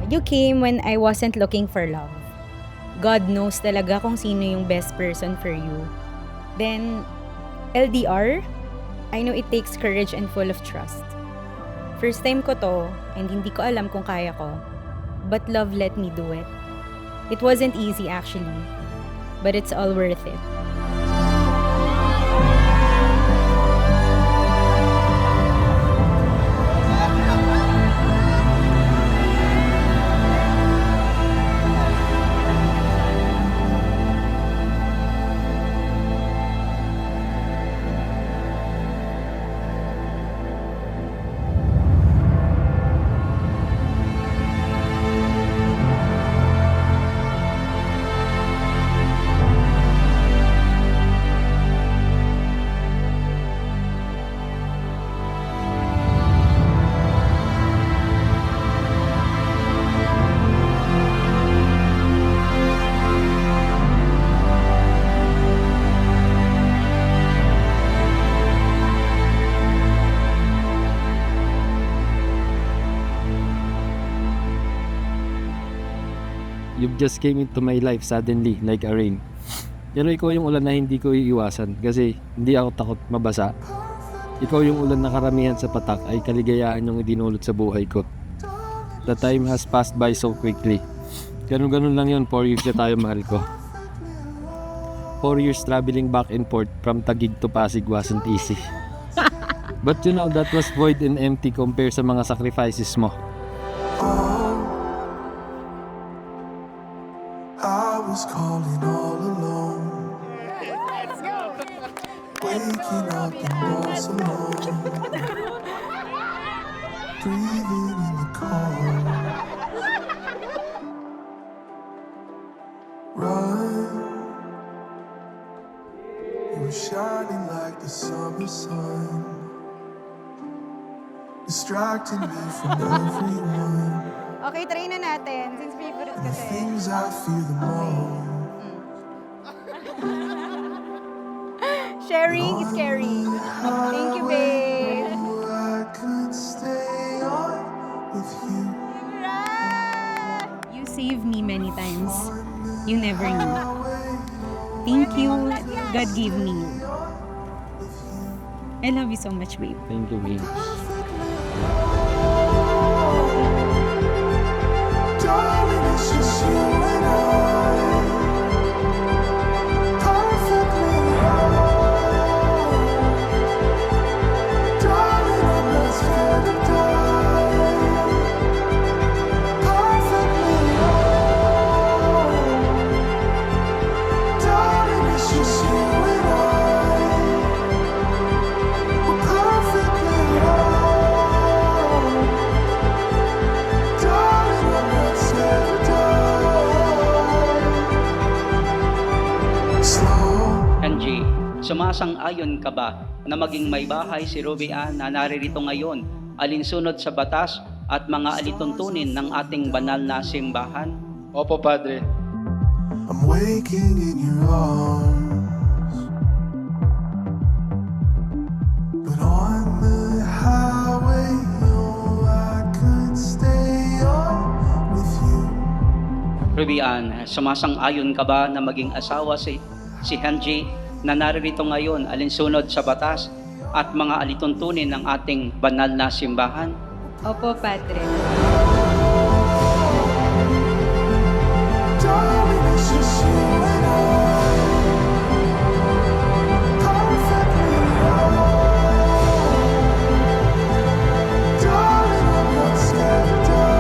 You came when I wasn't looking for love. God knows talaga kung sino yung best person for you. Then, LDR, I know it takes courage and full of trust. First time ko to, and hindi ko alam kung kaya ko. But love let me do it. It wasn't easy actually, but it's all worth it. You just came into my life suddenly like a rain. Pero ikaw yung ulan na hindi ko iiwasan kasi hindi ako takot mabasa. Ikaw yung ulan na karamihan sa patak ay kaligayaan yung idinulot sa buhay ko. The time has passed by so quickly. Ganun lang yun, 4 years na tayo, mahal ko. 4 years traveling back and forth from Taguig to Pasig wasn't easy. But you know, that was void and empty compared sa mga sacrifices mo. I was calling all alone. Waking up and was alone. Breathing in the cold. Run. You were shining like the summer sun, distracting me from everyone. Okay, try na natin since favorite The kasi. things I fear the most. Sharing is caring. Thank you, babe. I could stay on with you. You saved me many times. You never knew. Thank you. God gave me you. I love you so much, babe. Thank you, babe. Darling, it's just you and I. Perfectly right. Darling, I'm not scared to die. Perfectly right. Darling, it's just you and I. We're perfectly right. Darling, I'm not scared to die. Slow. Angie, sumasang-ayon ka ba na maging may bahay si Ruby Ann na naririto ngayon, alinsunod sa batas at mga alituntunin ng ating banal na simbahan? Opo, Padre. I'm waking in your arms, but on the highway, oh, I could stay on with you. Ruby Ann, sumasang-ayon ka ba na maging asawa si Angie na naririto ngayon, alinsunod sa batas at mga alituntunin ng ating banal na simbahan? Opo, Padre. Darling, it's just you and I. Perfectly right. Darling, I'm not scared to die.